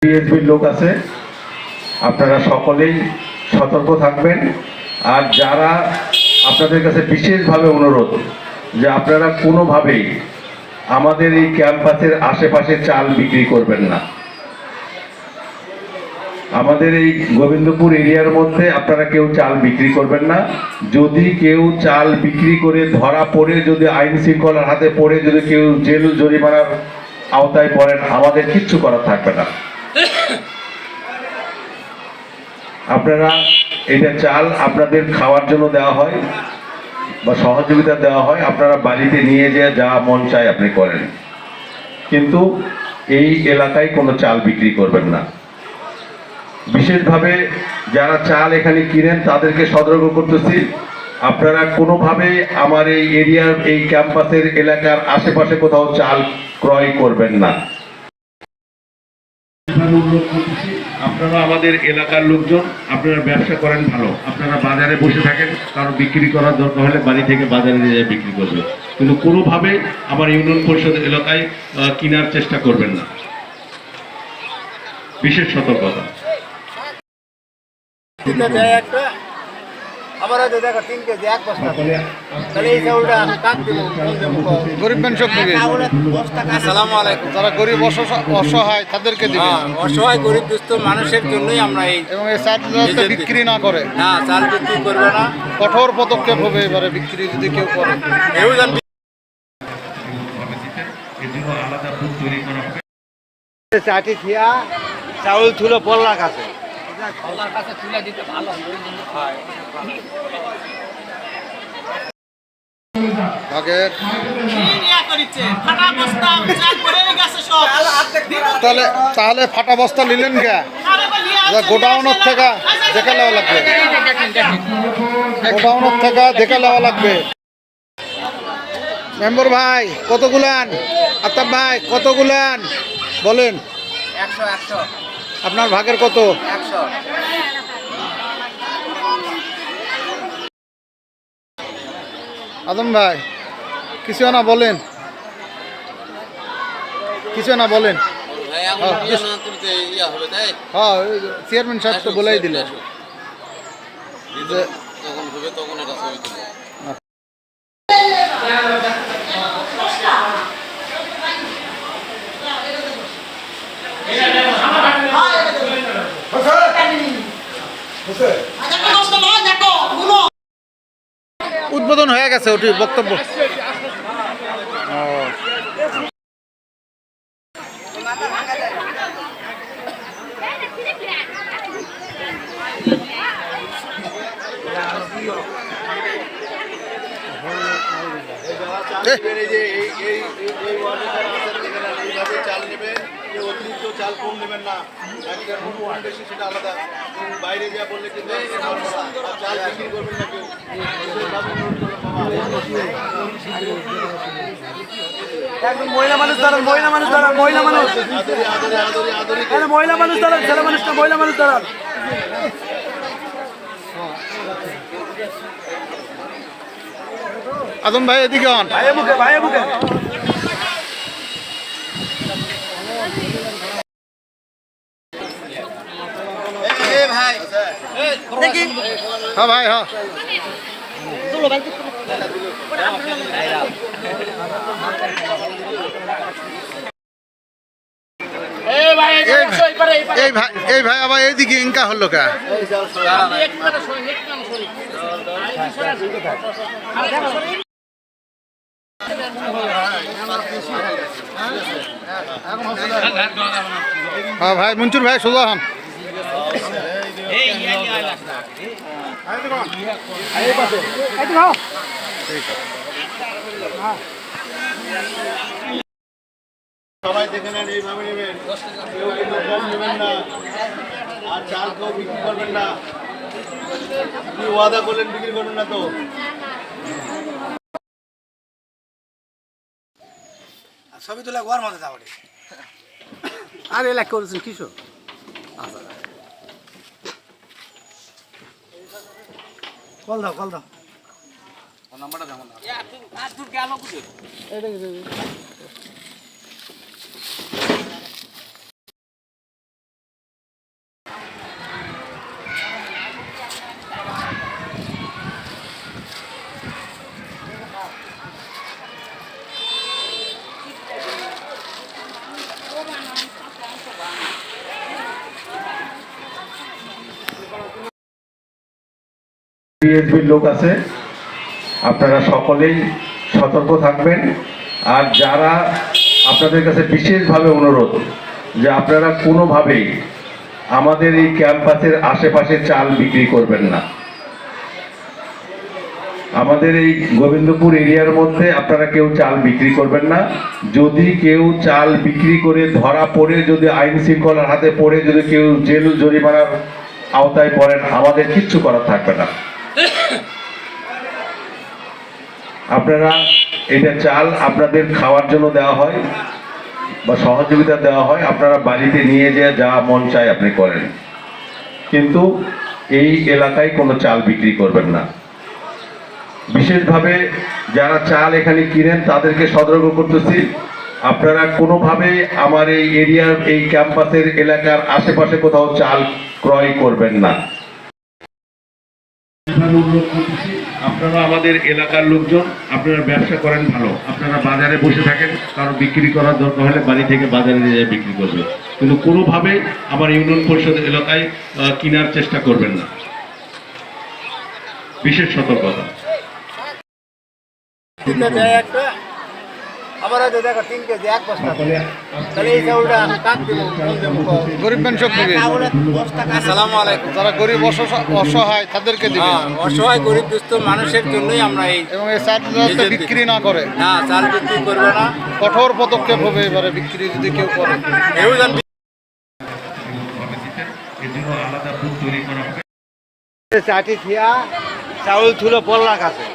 বিএসপির লোক আছে, আপনারা সকলেই সতর্ক থাকবেন। আর যারা আপনাদের কাছে বিশেষভাবে অনুরোধ যে আপনারা কোনোভাবেই আমাদের এই ক্যাম্পাসের আশেপাশে চাল বিক্রি করবেন না। আমাদের এই গোবিন্দপুর এরিয়ার মধ্যে আপনারা কেউ চাল বিক্রি করবেন না। যদি কেউ চাল বিক্রি করে ধরা পড়ে, যদি আইন শৃঙ্খলার হাতে পড়ে, যদি কেউ জেল জরিমানার আওতায় পড়েন, আমাদের কিচ্ছু করার থাকবে না। আপনারা এটা চাল আপনাদের খাওয়ার জন্য দেওয়া হয় বা সহযোগিতা দেওয়া হয়, আপনারা বাড়িতে নিয়ে যেয়ে যা মন চায় আপনি করেন, কিন্তু এই এলাকায় কোনো চাল বিক্রি করবেন না। বিশেষভাবে যারা চাল এখানে কিনেন তাদেরকে সতর্ক করতেছি, আপনারা কোনোভাবে আমার এই এরিয়ার, এই ক্যাম্পাসের এলাকার আশেপাশে কোথাও চাল ক্রয় করবেন না। আপনারা আমাদের এলাকার লোকজন, আপনারা ব্যবসা করেন ভালো, আপনারা বাজারে বসে থাকেন, কারণ বিক্রি করার দরকার হলে বাড়ি থেকে বাজারে নিয়ে বিক্রি করবে, কিন্তু কোনোভাবে আমার ইউনিয়ন পরিষদ এলাকায় কেনার চেষ্টা করবেন না। বিশেষ সতর্কতা। গরিব মানুষক দিবে। আসসালামু আলাইকুম। যারা গরিব অসহায় তাদেরকে দিবে। অসহায় গরিব দুস্থ মানুষের জন্যই আমরা এই, এবং এই চাল যাতে বিক্রি না করে, না চাল বিক্রি করবে না, কঠোর পদক্ষেপ হবে এবারে বিক্রি যদি কেউ করে। চাটি থিয়া চাউল তুলে পল্লার কাছে তুলে দিতে ভালো ভাগের তাহলে তাহলে ফাটা বস্তা নিলেন কে? গোডাউনের থেকে দেখে নেওয়া লাগবে, গোডাউনের থেকে দেখে নেওয়া লাগবে। মেম্বার ভাই কতগুলান? আতাব ভাই কতগুলান বলেন? 100 আপনার ভাগের কত? 100। আদম ভাই কিছু না বলেন, কিছু না বলেন। হ্যাঁ চেয়ারম্যান সাহেব তো বলেই দিল। উদ্বোধন হয়ে গেছে ওটি বক্তব্য। চাল নেবেন, অতিরিক্ত চাল কম নেবেন না, বেশি সেটা আলাদা। বাইরে যা বললে কিন্তু চাল বিক্রি করবেন না কেউ। মহিলা মানুষ দাঁড়ান, মহিলা মানুষ দাঁড়ান, মহিলা মানুষ, মহিলা মানুষ দাঁড়ান, ছেলে মানুষটা মহিলা মানুষ দাঁড়ান। আদম ভাই এদিকে হন, ভাইয়ে মুখে, ভাইয়ে মুখে। হ্যাঁ ভাই হ্যাঁ। এই ভাই আবার এইদিকে ইনকা হলো কা? হ্যাঁ ভাই মঞ্জুর ভাই সোজা হন। সবাই দেখে নেন, এইভাবে নেবেন, কেউ কিন্তু কম নেবেন না, আর চাল কেউ বিক্রি করবেন না। আপনি ওয়াদা করলেন বিক্রি করবেন না তো। ছবি তুলে গোয়ার মধ্যে যাবো আর এলাকা করেছেন কিশোর। কল দাও, কল দাও, নাম্বারটা দাও। বিএসবির লোক আছে, আপনারা সকলেই সতর্ক থাকবেন। আর যারা আপনাদের কাছে বিশেষভাবে অনুরোধ যে আপনারা কোনোভাবেই আমাদের এই ক্যাম্পাসের আশেপাশে চাল বিক্রি করবেন না। আমাদের এই গোবিন্দপুর এরিয়ার মধ্যে আপনারা কেউ চাল বিক্রি করবেন না। যদি কেউ চাল বিক্রি করে ধরা পড়ে, যদি আইন শৃঙ্খলার হাতে পড়ে, যদি কেউ জেল জরিমানার আওতায় পড়েন, আমাদের কিচ্ছু করার থাকবে না। আপনারা এটা চাল আপনাদের খাওয়ার জন্য দেওয়া হয় বা সহযোগিতা দেওয়া হয়, আপনারা বাড়িতে নিয়ে যেয়ে যা মন চায় আপনি করেন, কিন্তু এই এলাকায় কোনো চাল বিক্রি করবেন না। বিশেষভাবে যারা চাল এখানে কিনেন তাদেরকে সতর্ক করতেছি, আপনারা কোনোভাবে আমার এই এরিয়ার, এই ক্যাম্পাসের এলাকার আশেপাশে কোথাও চাল ক্রয় করবেন না। আপনারা আমাদের এলাকার লোকজন, আপনারা ব্যবসা করেন ভালো, আপনারা বাজারে বসে থাকেন, কারণ বিক্রি করার দরকার হলে বাড়ি থেকে বাজারে নিয়ে যায় বিক্রি করবে, কিন্তু কোনোভাবে আমার ইউনিয়ন পরিষদ এলাকায় কেনার চেষ্টা করবেন না। বিশেষ সতর্কতা। একটা আবার হয়তো দেখো 3 কেজি 1 বস্তা, তাহলে এই চাউলটা কাট দিব। গরিব মানুষক দিবে। আসসালামু আলাইকুম। যারা গরিব অসহায় তাদেরকে দিবে, অসহায় গরিব দুস্থ মানুষের জন্যই আমরা এই এবং এই চাল যাতে বিক্রি না করে। না, চাল বিক্রি করবে না, কঠোর পদক্ষেপ হবে এবারে বিক্রি যদি কেউ করে। কেউ জানবে এর জন্য আলাদা বুথ তৈরি করা হবে। চাটি থিয়া চাউল থুলো পল্লার কাছে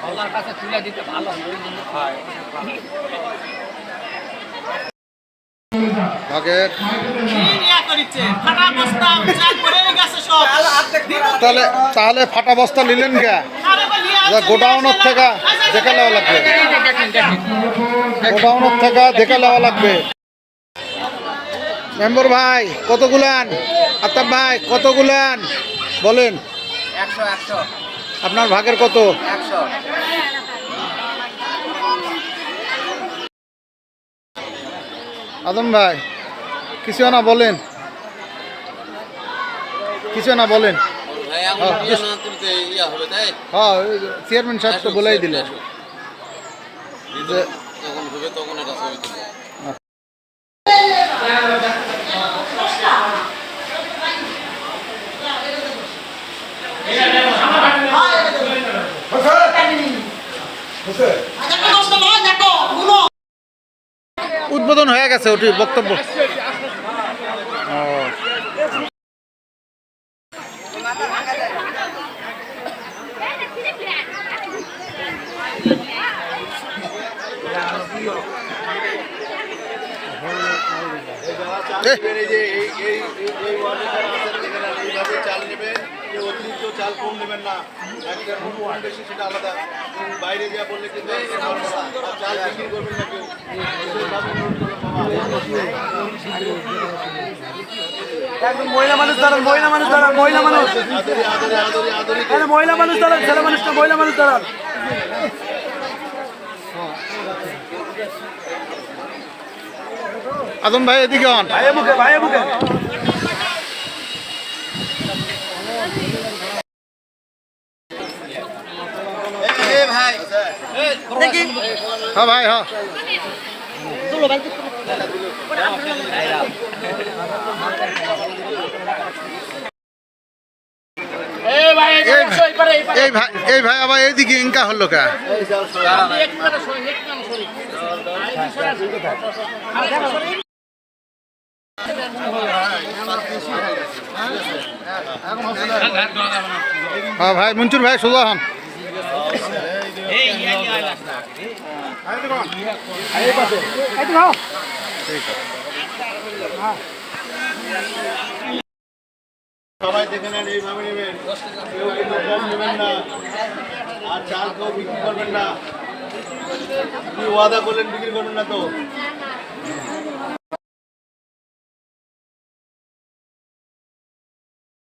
আল্লাহর কাছে তুলে দিতে ভালো হয়। ভাগের তাহলে তাহলে ফাটা বস্তা নিলেন কে? গোডাউনের থেকে দেখে নেওয়া লাগবে, গোডাউনের থেকে দেখে নেওয়া লাগবে। মেম্বার ভাই কতগুলান? আতাব ভাই কতগুলান বলেন? 100 আপনার ভাগের কত? 100। আদম ভাই কিছু না বলেন, কিছু না বলেন। হ্যাঁ, চেয়ারম্যান সাহেব তো বলেই দিলেন যে উদ্বোধন হয়ে গেছে, ওটি বক্তব্য। এইভাবে চাল নেবেন, অতিরিক্ত চাল কম নেবেন না, একটা কম বেশি সেটা আলাদা। বাইরে যা বললে কিন্তু চাল বিক্রি করবেন না কেউ। একদম মহিলা মানুষ দাঁড়ান, মহিলা মানুষ দাঁড়ান, মহিলা মানুষ, মহিলা মানুষ দাঁড়ান, ছেলে মানুষ না, মহিলা মানুষ দাঁড়ান। আদম ভাই এদিকে হন। ভাইয়ে মুখে, ভাইয়ে মুখে। হ্যাঁ ভাই, হ্যাঁ এই ভাই আবার এইদিকে ইনকা হলো কা? হ্যাঁ ভাই মঞ্জুর ভাই সোজা হন। সবাই দেখে নেন, এইভাবে নেবেন, কেউ কিন্তু কম নেবেন না। আর চাল কেউ বিক্রি করবেন না। কি ওয়াদা করলেন বিক্রি করবেন না তো?